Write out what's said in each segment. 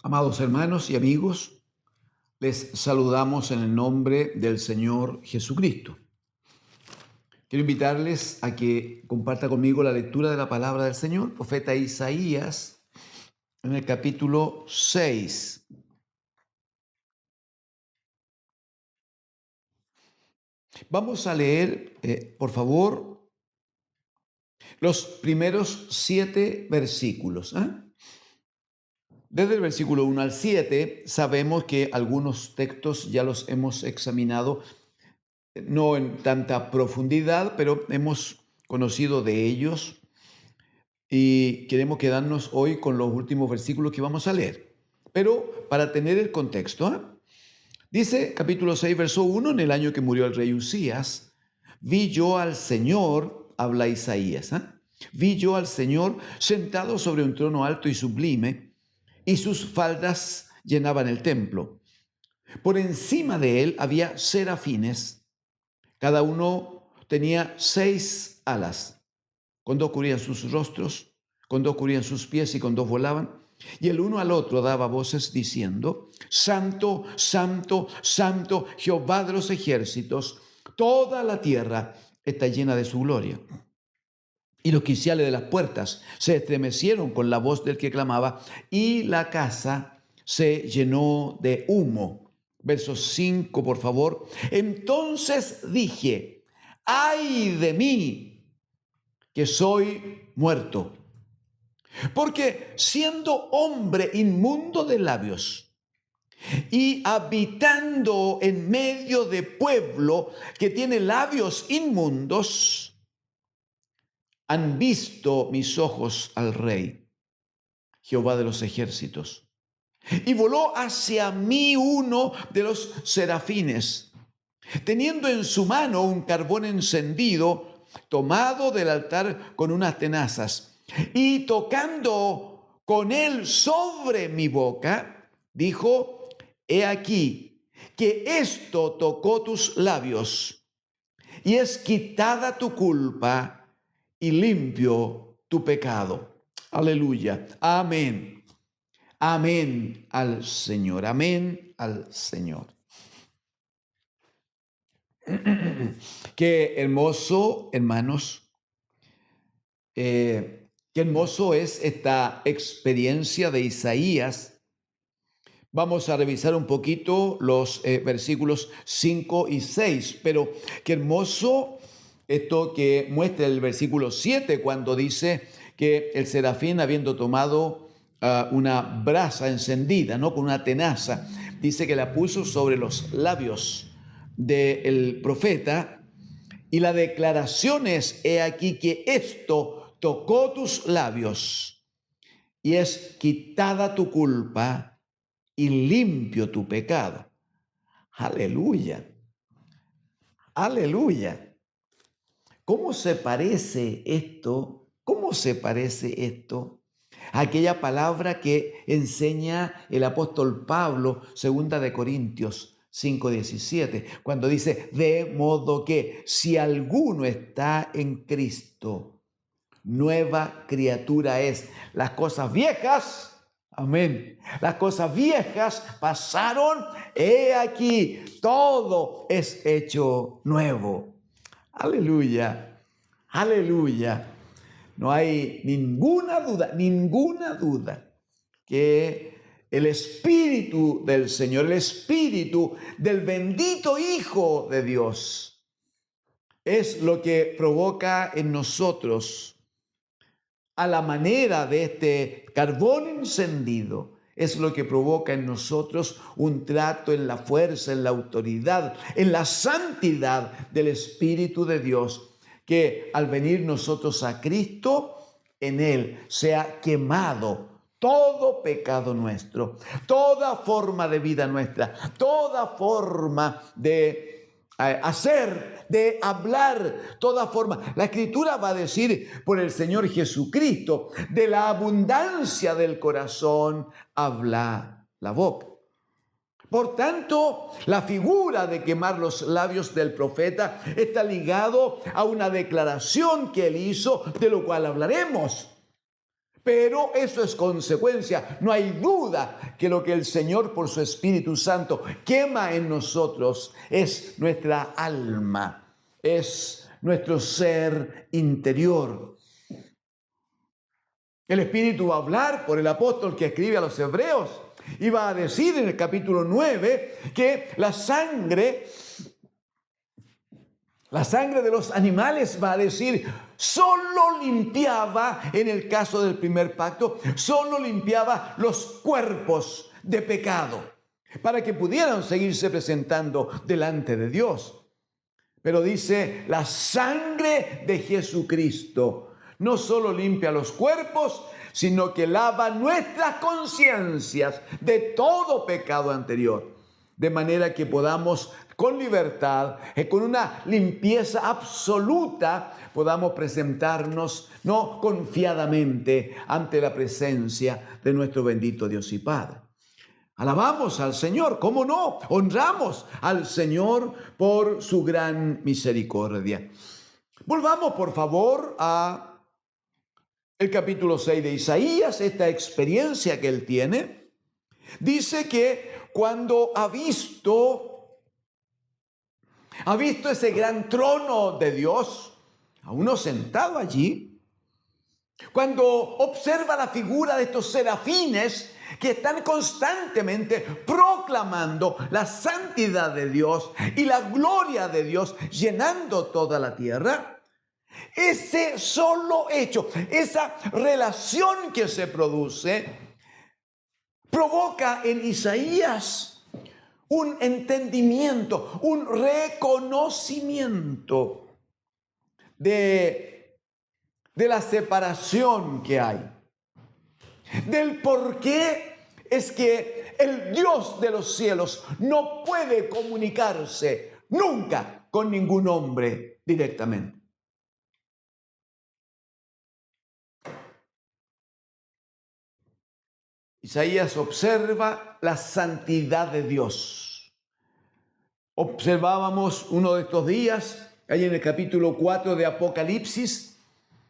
Amados hermanos y amigos, les saludamos en el nombre del Señor Jesucristo. Quiero invitarles a que comparta conmigo la lectura de la palabra del Señor, profeta Isaías, en el capítulo 6. Vamos a leer, por favor, los primeros 7 versículos. Desde el versículo 1 al 7 sabemos que algunos textos ya los hemos examinado, no en tanta profundidad, pero hemos conocido de ellos y queremos quedarnos hoy con los últimos versículos que vamos a leer. Pero para tener el contexto, dice capítulo 6, verso 1, en el año que murió el rey Usías, vi yo al Señor, habla Isaías, vi yo al Señor sentado sobre un trono alto y sublime, y sus faldas llenaban el templo. Por encima de él había serafines, cada uno tenía 6 alas, con 2 cubrían sus rostros, con 2 cubrían sus pies y con 2 volaban. Y el uno al otro daba voces diciendo: Santo, Santo, Santo, Jehová de los ejércitos, toda la tierra está llena de su gloria. Y los quiciales de las puertas se estremecieron con la voz del que clamaba, y la casa se llenó de humo. Verso 5, por favor. Entonces dije: ¡ay de mí, que soy muerto! Porque siendo hombre inmundo de labios y habitando en medio de pueblo que tiene labios inmundos, han visto mis ojos al Rey, Jehová de los ejércitos. Y voló hacia mí uno de los serafines, teniendo en su mano un carbón encendido, tomado del altar con unas tenazas, y tocando con él sobre mi boca, dijo: he aquí que esto tocó tus labios, y es quitada tu culpa, y limpio tu pecado. Aleluya. Amén. Amén al Señor. Amén al Señor. Qué hermoso, hermanos. Qué hermoso es esta experiencia de Isaías. Vamos a revisar un poquito los versículos 5 y 6, pero qué hermoso esto que muestra el versículo 7, cuando dice que el serafín, habiendo tomado una brasa encendida, ¿no?, con una tenaza, dice que la puso sobre los labios del profeta, y la declaración es: he aquí que esto tocó tus labios, y es quitada tu culpa, y limpio tu pecado. Aleluya. Aleluya. ¿Cómo se parece esto? ¿Cómo se parece esto a aquella palabra que enseña el apóstol Pablo, 2 Corintios 5:17, cuando dice: de modo que si alguno está en Cristo, nueva criatura es. Las cosas viejas, amén, las cosas viejas pasaron, he aquí, todo es hecho nuevo. Aleluya, aleluya. No hay ninguna duda que el Espíritu del Señor, el Espíritu del bendito Hijo de Dios, es lo que provoca en nosotros, a la manera de este carbón encendido, es lo que provoca en nosotros un trato en la fuerza, en la autoridad, en la santidad del Espíritu de Dios, que al venir nosotros a Cristo, en Él se ha quemado todo pecado nuestro, toda forma de vida nuestra, toda forma de hacer, de hablar, toda forma. La Escritura va a decir por el Señor Jesucristo: de la abundancia del corazón habla la boca. Por tanto, la figura de quemar los labios del profeta está ligado a una declaración que él hizo, de lo cual hablaremos. Pero eso es consecuencia. No hay duda que lo que el Señor por su Espíritu Santo quema en nosotros es nuestra alma, es nuestro ser interior. El Espíritu va a hablar por el apóstol que escribe a los Hebreos y va a decir en el capítulo 9 que la sangre de los animales, va a decir, solo limpiaba, en el caso del primer pacto, solo limpiaba los cuerpos de pecado para que pudieran seguirse presentando delante de Dios. Pero dice, la sangre de Jesucristo no solo limpia los cuerpos, sino que lava nuestras conciencias de todo pecado anterior, de manera que podamos con libertad, con una limpieza absoluta, podamos presentarnos no confiadamente ante la presencia de nuestro bendito Dios y Padre. Alabamos al Señor, ¿cómo no? Honramos al Señor por su gran misericordia. Volvamos, por favor, a el capítulo 6 de Isaías, esta experiencia que él tiene. Dice que cuando ha visto ese gran trono de Dios, a uno sentado allí, cuando observa la figura de estos serafines que están constantemente proclamando la santidad de Dios y la gloria de Dios llenando toda la tierra, ese solo hecho, esa relación que se produce, provoca en Isaías un entendimiento, un reconocimiento de la separación que hay, del por qué es que el Dios de los cielos no puede comunicarse nunca con ningún hombre directamente. Isaías observa la santidad de Dios. Observábamos uno de estos días, ahí en el capítulo 4 de Apocalipsis,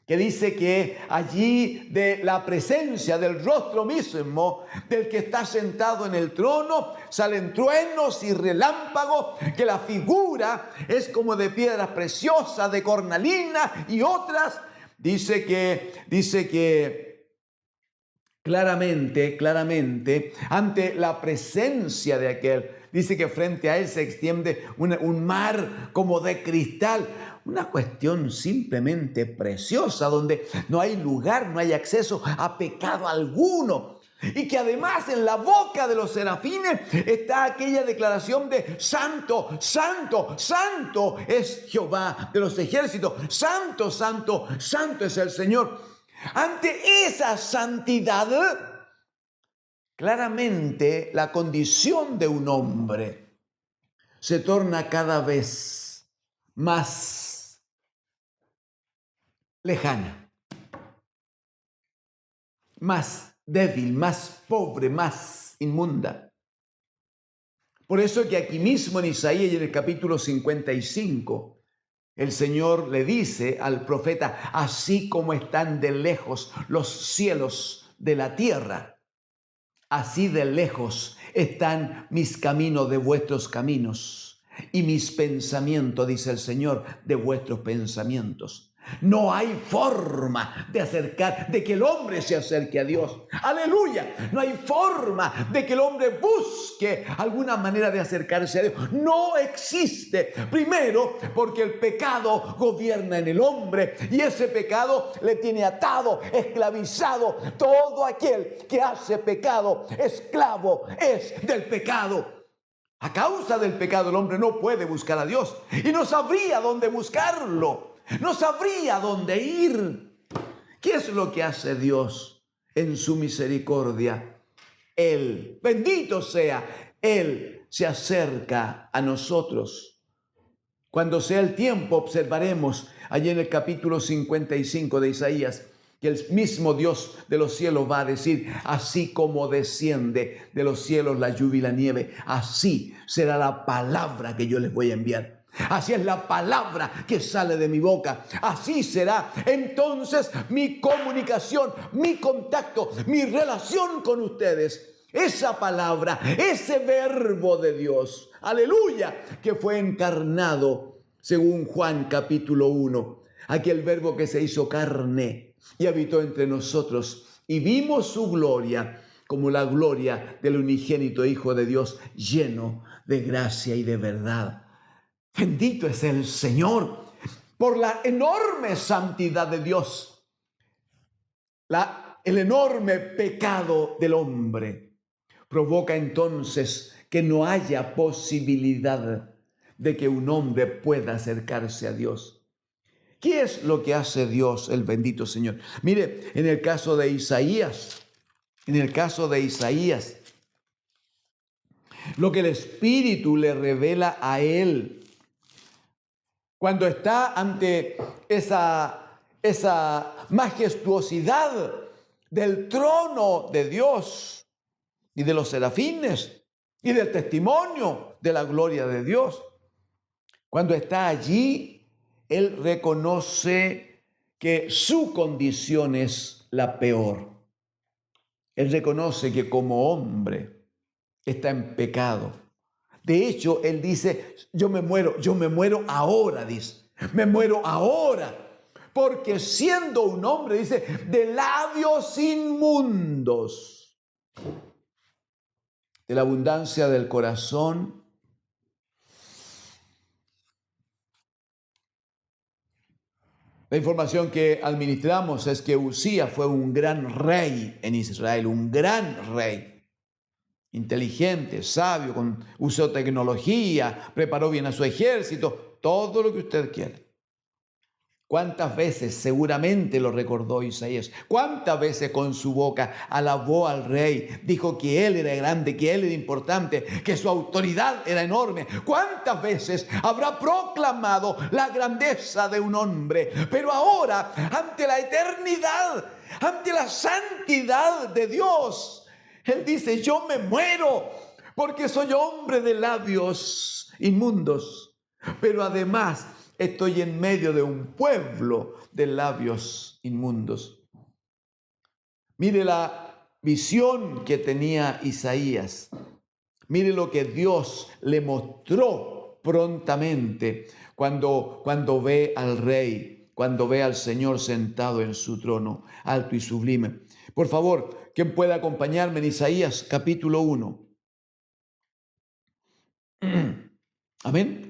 que dice que allí de la presencia del rostro mismo del que está sentado en el trono salen truenos y relámpagos, que la figura es como de piedras preciosas, de cornalina y otras. Dice que claramente, ante la presencia de aquel, dice que frente a él se extiende un mar como de cristal, una cuestión simplemente preciosa, donde no hay lugar, no hay acceso a pecado alguno. Y que además en la boca de los serafines está aquella declaración de santo, santo, santo es Jehová de los ejércitos, santo, santo, santo es el Señor. Ante esa santidad, claramente la condición de un hombre se torna cada vez más lejana, más débil, más pobre, más inmunda. Por eso que aquí mismo en Isaías, en el capítulo 55, el Señor le dice al profeta, así como están de lejos los cielos de la tierra, así de lejos están mis caminos de vuestros caminos y mis pensamientos, dice el Señor, de vuestros pensamientos. No hay forma de que el hombre se acerque a Dios. ¡Aleluya! No hay forma de que el hombre busque alguna manera de acercarse a Dios. No existe. Primero, porque el pecado gobierna en el hombre y ese pecado le tiene atado, esclavizado. Todo aquel que hace pecado, esclavo es del pecado. A causa del pecado el hombre no puede buscar a Dios y no sabría dónde buscarlo. No sabría dónde ir. ¿Qué es lo que hace Dios en su misericordia? Él, bendito sea, Él se acerca a nosotros. Cuando sea el tiempo, observaremos allí en el capítulo 55 de Isaías que el mismo Dios de los cielos va a decir, así como desciende de los cielos la lluvia y la nieve, así será la palabra que yo les voy a enviar. Así es la palabra que sale de mi boca. Así será entonces mi comunicación, mi contacto, mi relación con ustedes. Esa palabra, ese verbo de Dios, aleluya, que fue encarnado según Juan capítulo 1. Aquel verbo que se hizo carne y habitó entre nosotros y vimos su gloria como la gloria del unigénito Hijo de Dios, lleno de gracia y de verdad. Bendito es el Señor por la enorme santidad de Dios, el enorme pecado del hombre. Provoca entonces que no haya posibilidad de que un hombre pueda acercarse a Dios. ¿Qué es lo que hace Dios, el bendito Señor? Mire, en el caso de Isaías, lo que el Espíritu le revela a él cuando está ante esa majestuosidad del trono de Dios y de los serafines y del testimonio de la gloria de Dios. Cuando está allí, él reconoce que su condición es la peor. Él reconoce que como hombre está en pecado. De hecho, él dice, yo me muero ahora, dice. Me muero ahora. Porque siendo un hombre, dice, de labios inmundos, de la abundancia del corazón, la información que administramos es que Uzías fue un gran rey en Israel, un gran rey, inteligente, sabio, usó tecnología, preparó bien a su ejército, todo lo que usted quiere. ¿Cuántas veces seguramente lo recordó Isaías? ¿Cuántas veces con su boca alabó al rey? Dijo que él era grande, que él era importante, que su autoridad era enorme. ¿Cuántas veces habrá proclamado la grandeza de un hombre? Pero ahora, ante la eternidad, ante la santidad de Dios, él dice, yo me muero porque soy hombre de labios inmundos. Pero además, estoy en medio de un pueblo de labios inmundos. Mire la visión que tenía Isaías. Mire lo que Dios le mostró prontamente cuando ve al rey, cuando ve al Señor sentado en su trono, alto y sublime. Por favor, ¿quién puede acompañarme en Isaías capítulo 1? Amén.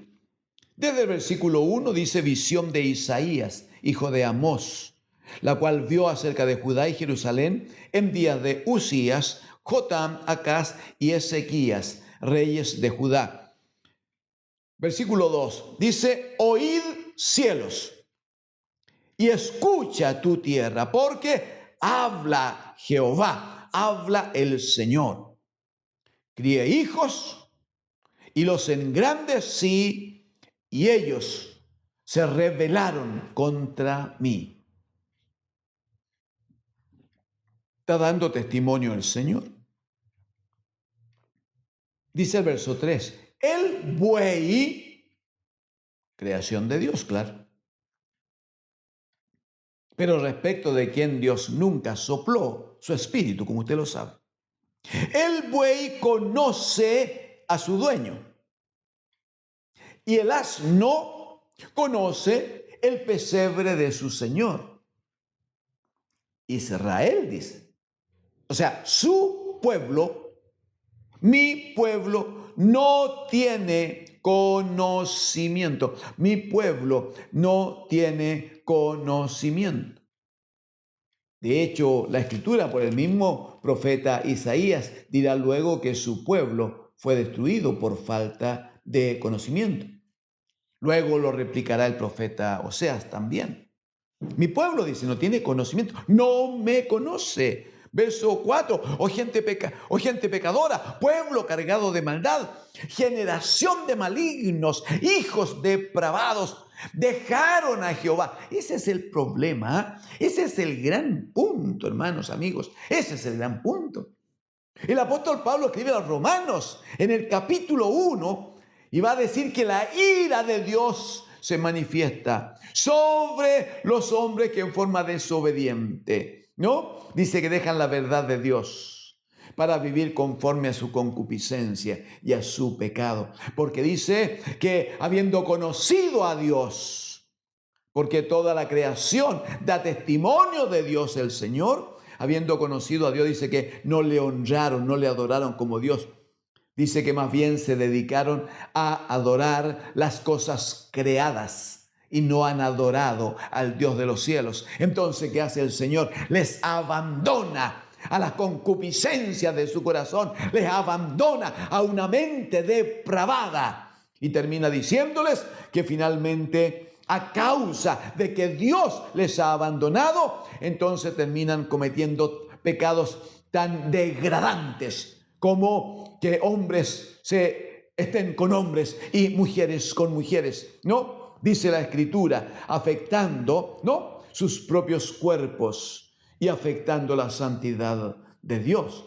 Desde el versículo 1 dice visión de Isaías, hijo de Amós, la cual vio acerca de Judá y Jerusalén en días de Uzías, Jotam, Acaz y Ezequías, reyes de Judá. Versículo 2 dice, oíd cielos y escucha tu tierra, porque habla Jehová, habla el Señor. Crié hijos y los engrandecí, y ellos se rebelaron contra mí. Está dando testimonio el Señor. Dice el verso 3, el buey, creación de Dios, claro. Pero respecto de quien Dios nunca sopló su espíritu, como usted lo sabe. El buey conoce a su dueño. Y el asno conoce el pesebre de su señor. Israel dice. O sea, su pueblo, mi pueblo, no tiene conocimiento. Mi pueblo no tiene conocimiento. De hecho, la Escritura, por el mismo profeta Isaías, dirá luego que su pueblo fue destruido por falta de conocimiento. Luego lo replicará el profeta Oseas también. Mi pueblo, dice, no tiene conocimiento, no me conoce. Verso 4, oh gente pecadora, pueblo cargado de maldad, generación de malignos, hijos depravados, dejaron a Jehová. Ese es el problema, ese es el gran punto, hermanos, amigos, ese es el gran punto. El apóstol Pablo escribe a los Romanos en el capítulo 1 Y va a decir que la ira de Dios se manifiesta sobre los hombres que en forma desobediente, ¿no? Dice que dejan la verdad de Dios para vivir conforme a su concupiscencia y a su pecado. Porque dice que habiendo conocido a Dios, porque toda la creación da testimonio de Dios el Señor, habiendo conocido a Dios, dice que no le honraron, no le adoraron como Dios. Dice que más bien se dedicaron a adorar las cosas creadas y no han adorado al Dios de los cielos. Entonces, ¿qué hace el Señor? Les abandona a las concupiscencias de su corazón, les abandona a una mente depravada y termina diciéndoles que finalmente, a causa de que Dios les ha abandonado, entonces terminan cometiendo pecados tan degradantes como que hombres estén con hombres y mujeres con mujeres, ¿no? Dice la Escritura, afectando, ¿no?, sus propios cuerpos y afectando la santidad de Dios.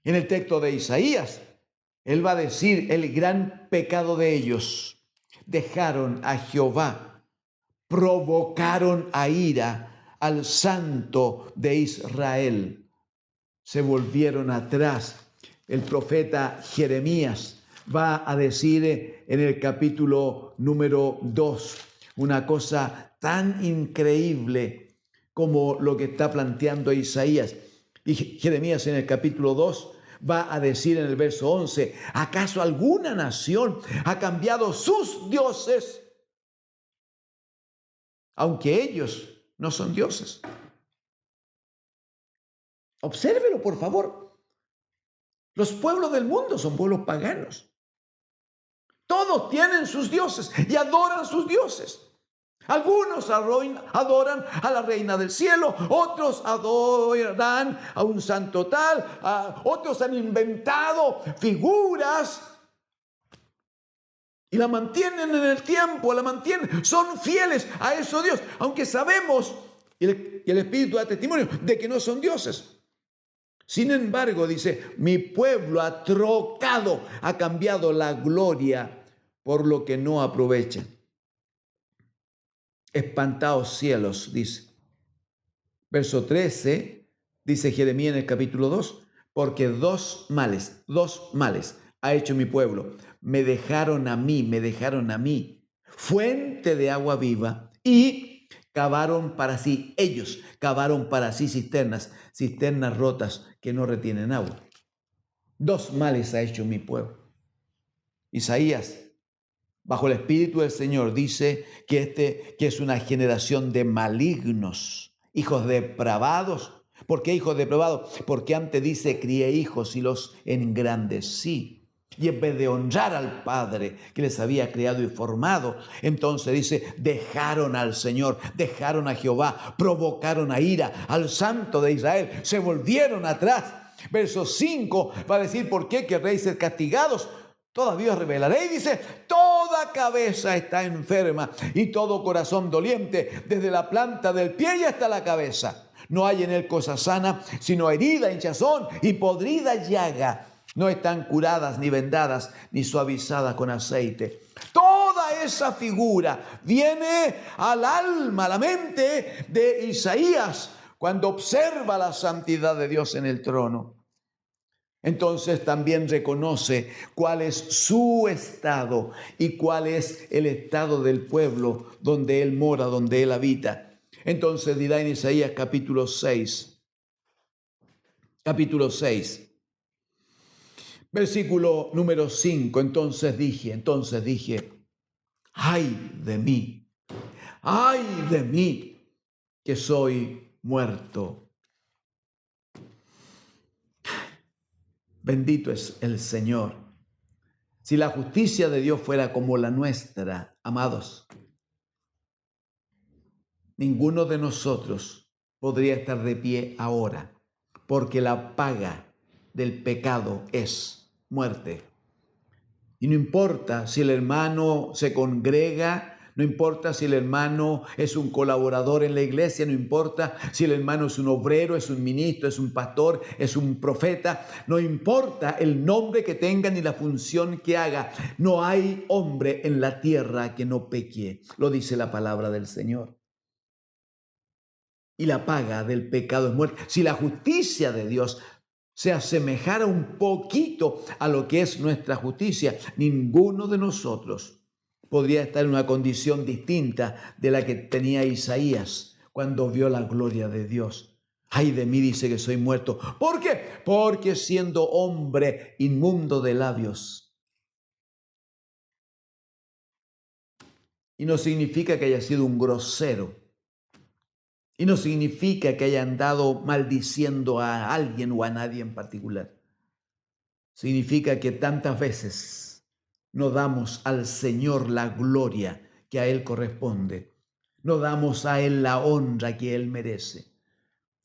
En el texto de Isaías, él va a decir el gran pecado de ellos: dejaron a Jehová, provocaron a ira al Santo de Israel. Se volvieron atrás. El profeta Jeremías va a decir en el capítulo número 2 una cosa tan increíble como lo que está planteando Isaías. Y Jeremías en el capítulo 2 va a decir en el verso 11: ¿acaso alguna nación ha cambiado sus dioses, aunque ellos no son dioses? Obsérvelo, por favor. Los pueblos del mundo son pueblos paganos. Todos tienen sus dioses y adoran sus dioses. Algunos adoran a la reina del cielo, otros adoran a un santo tal, otros han inventado figuras y la mantienen en el tiempo, la mantienen, son fieles a esos dioses, aunque sabemos, y el Espíritu da testimonio de que no son dioses. Sin embargo, dice, mi pueblo ha trocado, ha cambiado la gloria por lo que no aprovecha. Espantaos cielos, dice. Verso 13, dice Jeremías en el capítulo 2, porque dos males ha hecho mi pueblo. Me dejaron a mí, fuente de agua viva, y cavaron para sí cisternas rotas que no retienen agua. Dos males ha hecho mi pueblo. Isaías, bajo el Espíritu del Señor, dice que es una generación de malignos, hijos depravados. ¿Por qué hijos depravados? Porque antes dice, crié hijos y los engrandecí. Y en vez de honrar al Padre que les había creado y formado, entonces dice, dejaron al Señor, dejaron a Jehová, provocaron a ira al Santo de Israel, se volvieron atrás. Verso 5 va a decir, ¿por qué querréis ser castigados? Todavía os revelaré, y dice, toda cabeza está enferma y todo corazón doliente, desde la planta del pie y hasta la cabeza. No hay en él cosa sana, sino herida, hinchazón y podrida llaga. No están curadas, ni vendadas, ni suavizadas con aceite. Toda esa figura viene al alma, a la mente de Isaías, cuando observa la santidad de Dios en el trono. Entonces también reconoce cuál es su estado y cuál es el estado del pueblo donde él mora, donde él habita. Entonces dirá en Isaías capítulo 6, versículo número 5, entonces dije, ay de mí, que soy muerto. Bendito es el Señor. Si la justicia de Dios fuera como la nuestra, amados, ninguno de nosotros podría estar de pie ahora, porque la paga del pecado es muerte. Y no importa si el hermano se congrega, No importa si el hermano es un colaborador en la iglesia, no importa si el hermano es un obrero, es un ministro, es un pastor, es un profeta, no importa el nombre que tenga ni la función que haga. No hay hombre en la tierra que no peque, lo dice la palabra del Señor. Y la paga del pecado es muerte. Si la justicia de Dios se asemejara un poquito a lo que es nuestra justicia, ninguno de nosotros podría estar en una condición distinta de la que tenía Isaías cuando vio la gloria de Dios. Ay de mí, dice, que soy muerto. ¿Por qué? Porque siendo hombre inmundo de labios. Y no significa que haya sido un grosero. Y no significa que haya andado maldiciendo a alguien o a nadie en particular. Significa que tantas veces no damos al Señor la gloria que a Él corresponde. No damos a Él la honra que Él merece.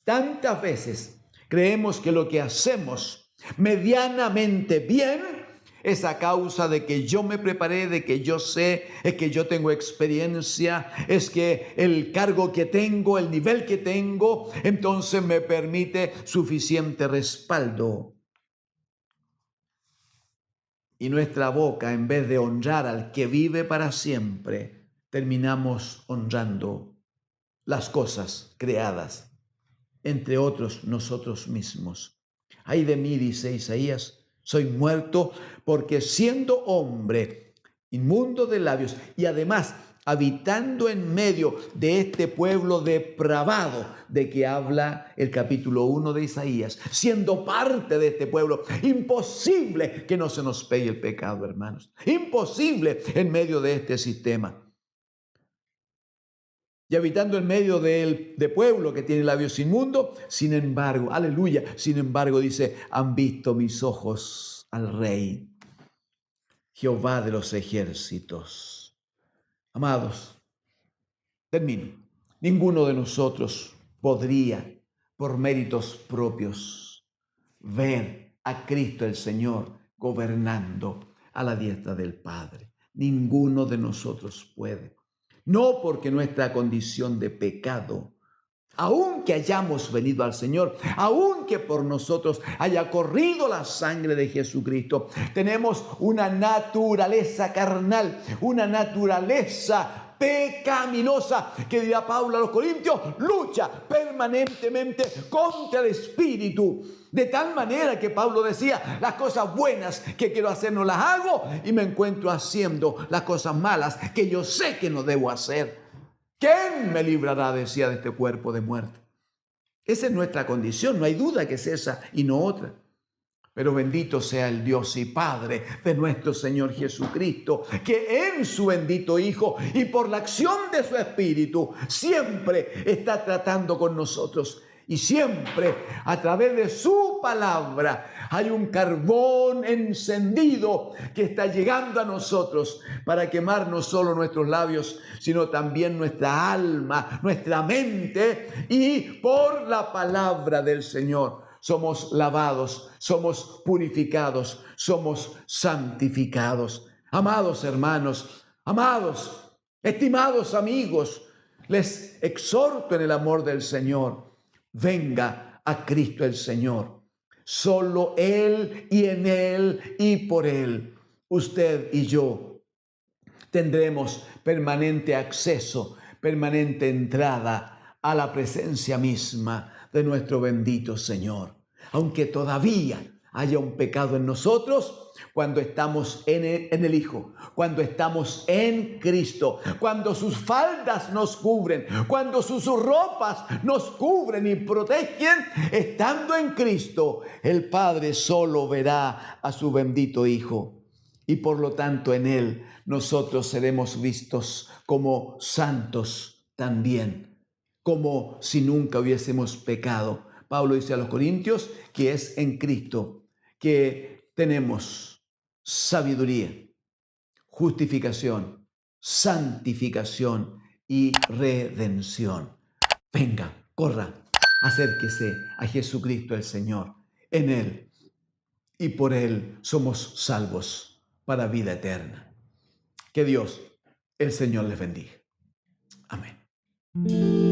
Tantas veces creemos que lo que hacemos medianamente bien es a causa de que yo me preparé, de que yo sé, es que yo tengo experiencia, es que el cargo que tengo, el nivel que tengo, entonces me permite suficiente respaldo. Y nuestra boca, en vez de honrar al que vive para siempre, terminamos honrando las cosas creadas, entre otros nosotros mismos. Ay de mí, dice Isaías, soy muerto porque siendo hombre, inmundo de labios y además habitando en medio de este pueblo depravado de que habla el capítulo 1 de Isaías, siendo parte de este pueblo, imposible que no se nos pegue el pecado, hermanos. Imposible en medio de este sistema. Y habitando en medio de pueblo que tiene labios inmundos, sin embargo, aleluya, sin embargo, dice, han visto mis ojos al Rey, Jehová de los ejércitos. Amados, termino. Ninguno de nosotros podría, por méritos propios, ver a Cristo el Señor gobernando a la diestra del Padre. Ninguno de nosotros puede. No porque nuestra condición de pecado, aunque hayamos venido al Señor, aunque por nosotros haya corrido la sangre de Jesucristo, tenemos una naturaleza carnal, una naturaleza pecaminosa, que dirá Pablo a los Corintios, lucha permanentemente contra el espíritu. De tal manera que Pablo decía, las cosas buenas que quiero hacer no las hago y me encuentro haciendo las cosas malas que yo sé que no debo hacer. ¿Quién me librará, decía, de este cuerpo de muerte? Esa es nuestra condición, no hay duda que es esa y no otra. Pero bendito sea el Dios y Padre de nuestro Señor Jesucristo, que en su bendito Hijo y por la acción de su Espíritu siempre está tratando con nosotros. Y siempre a través de su palabra hay un carbón encendido que está llegando a nosotros para quemar no solo nuestros labios, sino también nuestra alma, nuestra mente, y por la palabra del Señor somos lavados, somos purificados, somos santificados. Amados hermanos, amados, estimados amigos, les exhorto en el amor del Señor. Venga a Cristo el Señor. Solo Él y en Él y por Él, usted y yo tendremos permanente acceso, permanente entrada a la presencia misma de nuestro bendito Señor. Aunque todavía haya un pecado en nosotros, cuando estamos en el Hijo, cuando estamos en Cristo, cuando sus faldas nos cubren, cuando sus ropas nos cubren y protegen, estando en Cristo, el Padre solo verá a su bendito Hijo. Y por lo tanto en Él nosotros seremos vistos como santos también, como si nunca hubiésemos pecado. Pablo dice a los Corintios que es en Cristo que tenemos sabiduría, justificación, santificación y redención. Venga, corra, acérquese a Jesucristo el Señor. En Él y por Él somos salvos para vida eterna. Que Dios El Señor les bendiga. Amén.